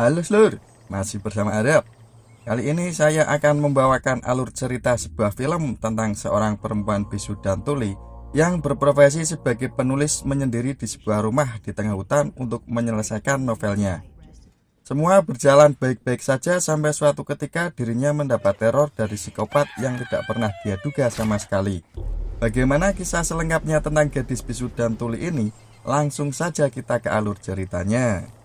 Halo seluruh, masih bersama Arab. Kali ini saya akan membawakan alur cerita sebuah film tentang seorang perempuan bisu dan tuli yang berprofesi sebagai penulis menyendiri di sebuah rumah di tengah hutan untuk menyelesaikan novelnya. Semua berjalan baik-baik saja sampai suatu ketika dirinya mendapat teror dari psikopat yang tidak pernah dia duga sama sekali. Bagaimana kisah selengkapnya tentang gadis bisu dan tuli ini? Langsung saja kita ke alur ceritanya.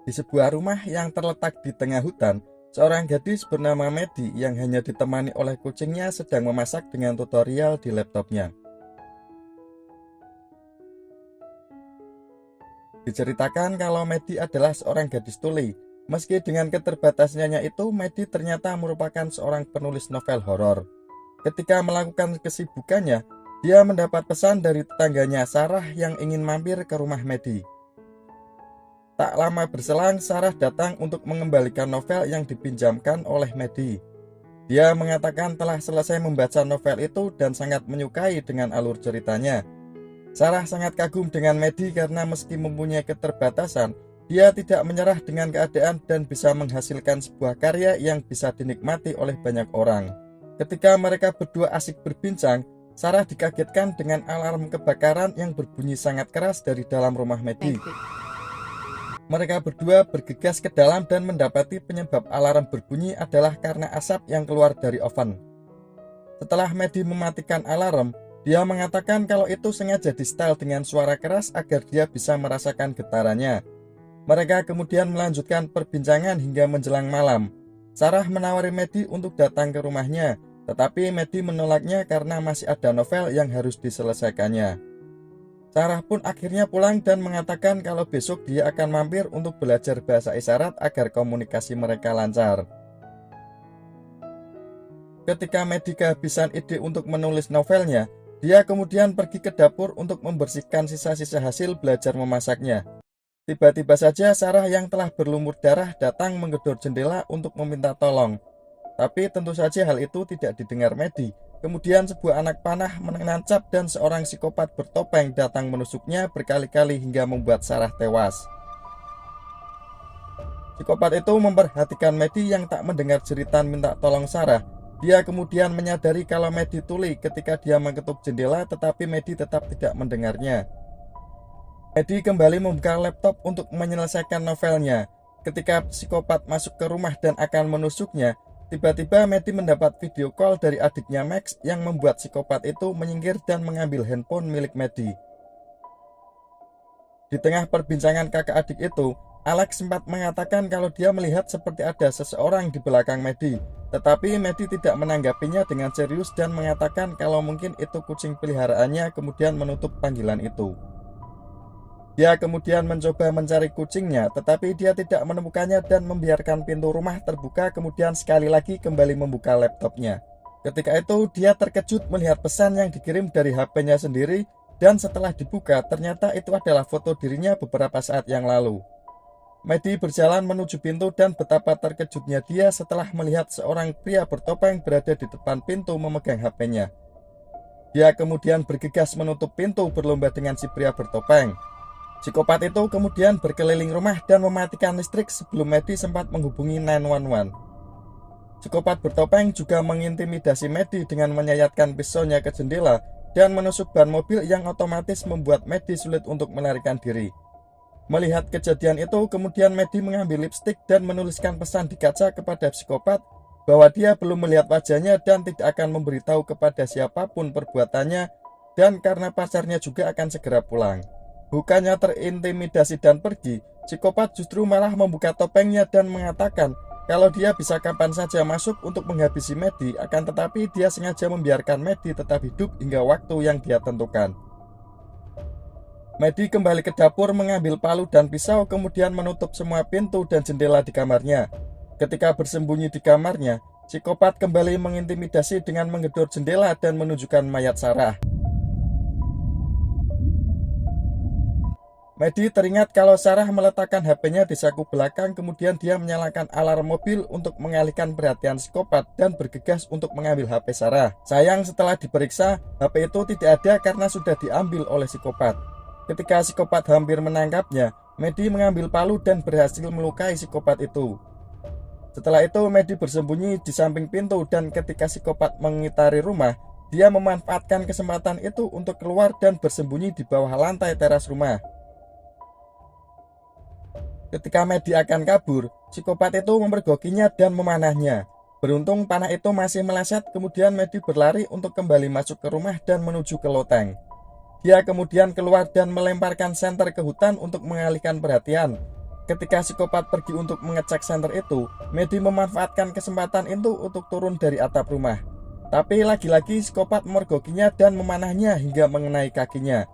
Di sebuah rumah yang terletak di tengah hutan, seorang gadis bernama Medi yang hanya ditemani oleh kucingnya sedang memasak dengan tutorial di laptopnya. Diceritakan kalau Medi adalah seorang gadis tuli. Meski dengan keterbatasannya itu, Medi ternyata merupakan seorang penulis novel horor. Ketika melakukan kesibukannya, dia mendapat pesan dari tetangganya Sarah yang ingin mampir ke rumah Medi. Tak lama berselang, Sarah datang untuk mengembalikan novel yang dipinjamkan oleh Medi. Dia mengatakan telah selesai membaca novel itu dan sangat menyukai dengan alur ceritanya. Sarah sangat kagum dengan Medi karena meski mempunyai keterbatasan, dia tidak menyerah dengan keadaan dan bisa menghasilkan sebuah karya yang bisa dinikmati oleh banyak orang. Ketika mereka berdua asik berbincang, Sarah dikagetkan dengan alarm kebakaran yang berbunyi sangat keras dari dalam rumah Medi. Mereka berdua bergegas ke dalam dan mendapati penyebab alarm berbunyi adalah karena asap yang keluar dari oven. Setelah Medi mematikan alarm, dia mengatakan kalau itu sengaja di-setel dengan suara keras agar dia bisa merasakan getarannya. Mereka kemudian melanjutkan perbincangan hingga menjelang malam. Sarah menawari Medi untuk datang ke rumahnya, tetapi Medi menolaknya karena masih ada novel yang harus diselesaikannya. Sarah pun akhirnya pulang dan mengatakan kalau besok dia akan mampir untuk belajar bahasa isyarat agar komunikasi mereka lancar. Ketika Medi kehabisan ide untuk menulis novelnya, dia kemudian pergi ke dapur untuk membersihkan sisa-sisa hasil belajar memasaknya. Tiba-tiba saja Sarah yang telah berlumur darah datang menggedor jendela untuk meminta tolong. Tapi tentu saja hal itu tidak didengar Medi. Kemudian sebuah anak panah menancap dan seorang psikopat bertopeng datang menusuknya berkali-kali hingga membuat Sarah tewas. Psikopat itu memperhatikan Medi yang tak mendengar jeritan minta tolong Sarah. Dia kemudian menyadari kalau Medi tuli ketika dia mengetuk jendela, tetapi Medi tetap tidak mendengarnya. Medi kembali membuka laptop untuk menyelesaikan novelnya. Ketika psikopat masuk ke rumah dan akan menusuknya, tiba-tiba Medi mendapat video call dari adiknya Max yang membuat psikopat itu menyingkir dan mengambil handphone milik Medi. Di tengah perbincangan kakak adik itu, Alex sempat mengatakan kalau dia melihat seperti ada seseorang di belakang Medi, tetapi Medi tidak menanggapinya dengan serius dan mengatakan kalau mungkin itu kucing peliharaannya, kemudian menutup panggilan itu. Dia kemudian mencoba mencari kucingnya, tetapi dia tidak menemukannya dan membiarkan pintu rumah terbuka, kemudian sekali lagi kembali membuka laptopnya. Ketika itu dia terkejut melihat pesan yang dikirim dari HP-nya sendiri, dan setelah dibuka ternyata itu adalah foto dirinya beberapa saat yang lalu. Medi berjalan menuju pintu dan betapa terkejutnya dia setelah melihat seorang pria bertopeng berada di depan pintu memegang HP-nya. Dia kemudian bergegas menutup pintu berlomba dengan si pria bertopeng. Psikopat itu kemudian berkeliling rumah dan mematikan listrik sebelum Medi sempat menghubungi 911. Psikopat bertopeng juga mengintimidasi Medi dengan menyayatkan pisaunya ke jendela dan menusuk ban mobil yang otomatis membuat Medi sulit untuk melarikan diri. Melihat kejadian itu, kemudian Medi mengambil lipstik dan menuliskan pesan di kaca kepada psikopat bahwa dia belum melihat wajahnya dan tidak akan memberitahu kepada siapapun perbuatannya, dan karena pacarnya juga akan segera pulang. Bukannya terintimidasi dan pergi, psikopat justru malah membuka topengnya dan mengatakan kalau dia bisa kapan saja masuk untuk menghabisi Medi, akan tetapi dia sengaja membiarkan Medi tetap hidup hingga waktu yang dia tentukan. Medi kembali ke dapur mengambil palu dan pisau, kemudian menutup semua pintu dan jendela di kamarnya. Ketika bersembunyi di kamarnya, psikopat kembali mengintimidasi dengan menggedor jendela dan menunjukkan mayat Sarah. Medi teringat kalau Sarah meletakkan HP-nya di saku belakang, kemudian dia menyalakan alarm mobil untuk mengalihkan perhatian psikopat dan bergegas untuk mengambil HP Sarah. Sayang, setelah diperiksa, HP itu tidak ada karena sudah diambil oleh psikopat. Ketika psikopat hampir menangkapnya, Medi mengambil palu dan berhasil melukai psikopat itu. Setelah itu, Medi bersembunyi di samping pintu dan ketika psikopat mengitari rumah, dia memanfaatkan kesempatan itu untuk keluar dan bersembunyi di bawah lantai teras rumah. Ketika Medi akan kabur, psikopat itu memergokinya dan memanahnya. Beruntung panah itu masih meleset, kemudian Medi berlari untuk kembali masuk ke rumah dan menuju ke loteng. Dia kemudian keluar dan melemparkan senter ke hutan untuk mengalihkan perhatian. Ketika psikopat pergi untuk mengecek senter itu, Medi memanfaatkan kesempatan itu untuk turun dari atap rumah. Tapi lagi-lagi psikopat memergokinya dan memanahnya hingga mengenai kakinya.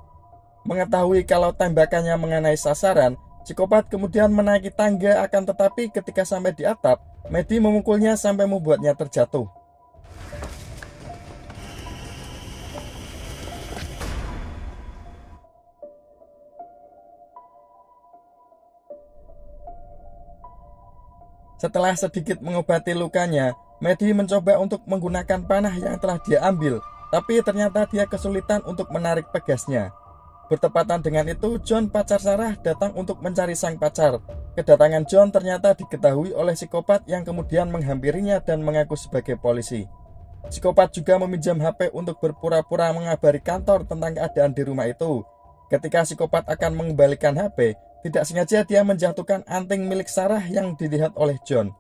Mengetahui kalau tembakannya mengenai sasaran, psikopat kemudian menaiki tangga, akan tetapi ketika sampai di atap, Medi memukulnya sampai membuatnya terjatuh. Setelah sedikit mengobati lukanya, Medi mencoba untuk menggunakan panah yang telah dia ambil, tapi ternyata dia kesulitan untuk menarik pegasnya. Bertepatan dengan itu, John, pacar Sarah, datang untuk mencari sang pacar. Kedatangan John ternyata diketahui oleh psikopat yang kemudian menghampirinya dan mengaku sebagai polisi. Psikopat juga meminjam HP untuk berpura-pura mengabari kantor tentang keadaan di rumah itu. Ketika psikopat akan mengembalikan HP, tidak sengaja dia menjatuhkan anting milik Sarah yang dilihat oleh John.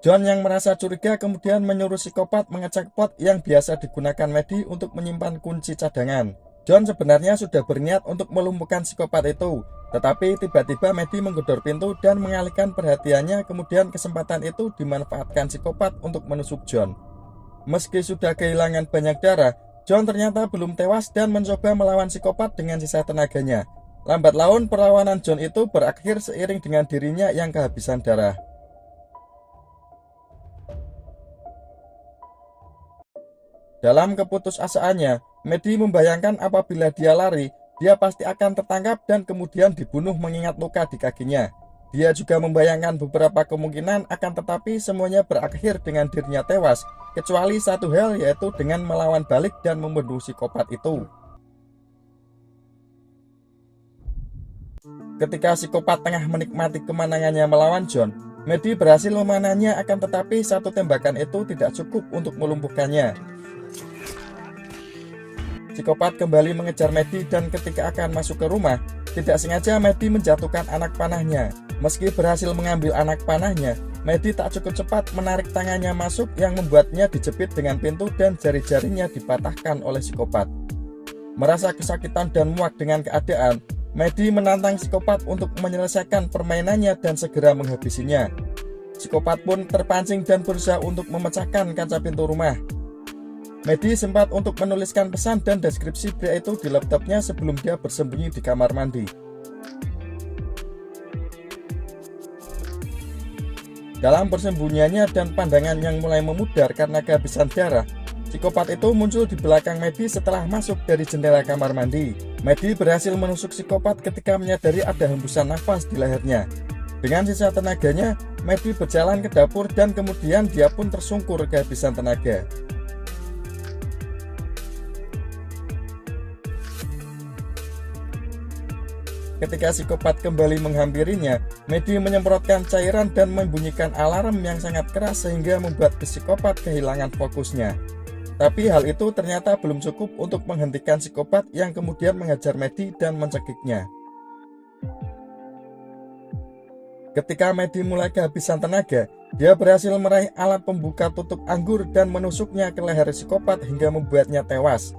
John yang merasa curiga kemudian menyuruh psikopat mengecek pot yang biasa digunakan Medi untuk menyimpan kunci cadangan. John sebenarnya sudah berniat untuk melumpuhkan psikopat itu, tetapi tiba-tiba Medi menggedor pintu dan mengalihkan perhatiannya, kemudian kesempatan itu dimanfaatkan psikopat untuk menusuk John. Meski sudah kehilangan banyak darah, John ternyata belum tewas dan mencoba melawan psikopat dengan sisa tenaganya. Lambat laun perlawanan John itu berakhir seiring dengan dirinya yang kehabisan darah. Dalam keputusasaannya, Medi membayangkan apabila dia lari, dia pasti akan tertangkap dan kemudian dibunuh mengingat luka di kakinya. Dia juga membayangkan beberapa kemungkinan, akan tetapi semuanya berakhir dengan dirinya tewas, kecuali satu hal, yaitu dengan melawan balik dan membunuh psikopat itu. Ketika psikopat tengah menikmati kemenangannya melawan John, Medi berhasil memanahnya, akan tetapi satu tembakan itu tidak cukup untuk melumpuhkannya. Psikopat kembali mengejar Medi dan ketika akan masuk ke rumah, tidak sengaja Medi menjatuhkan anak panahnya. Meski berhasil mengambil anak panahnya, Medi tak cukup cepat menarik tangannya masuk yang membuatnya dijepit dengan pintu dan jari-jarinya dipatahkan oleh psikopat. Merasa kesakitan dan muak dengan keadaan, Medi menantang psikopat untuk menyelesaikan permainannya dan segera menghabisinya. Psikopat pun terpancing dan berusaha untuk memecahkan kaca pintu rumah. Medi sempat untuk menuliskan pesan dan deskripsi pria itu di laptopnya sebelum dia bersembunyi di kamar mandi. Dalam persembunyiannya dan pandangan yang mulai memudar karena kehabisan darah, psikopat itu muncul di belakang Medi setelah masuk dari jendela kamar mandi. Medi berhasil menusuk psikopat ketika menyadari ada hembusan nafas di lehernya. Dengan sisa tenaganya, Medi berjalan ke dapur dan kemudian dia pun tersungkur kehabisan tenaga. Ketika psikopat kembali menghampirinya, Medi menyemprotkan cairan dan membunyikan alarm yang sangat keras sehingga membuat psikopat kehilangan fokusnya. Tapi hal itu ternyata belum cukup untuk menghentikan psikopat yang kemudian mengejar Medi dan mencekiknya. Ketika Medi mulai kehabisan tenaga, dia berhasil meraih alat pembuka tutup anggur dan menusuknya ke leher psikopat hingga membuatnya tewas.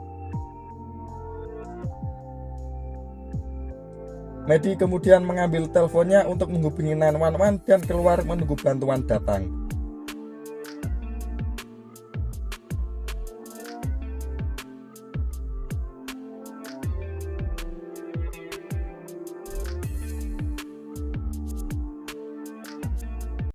Medi kemudian mengambil teleponnya untuk menghubungi 911 dan keluar menunggu bantuan datang.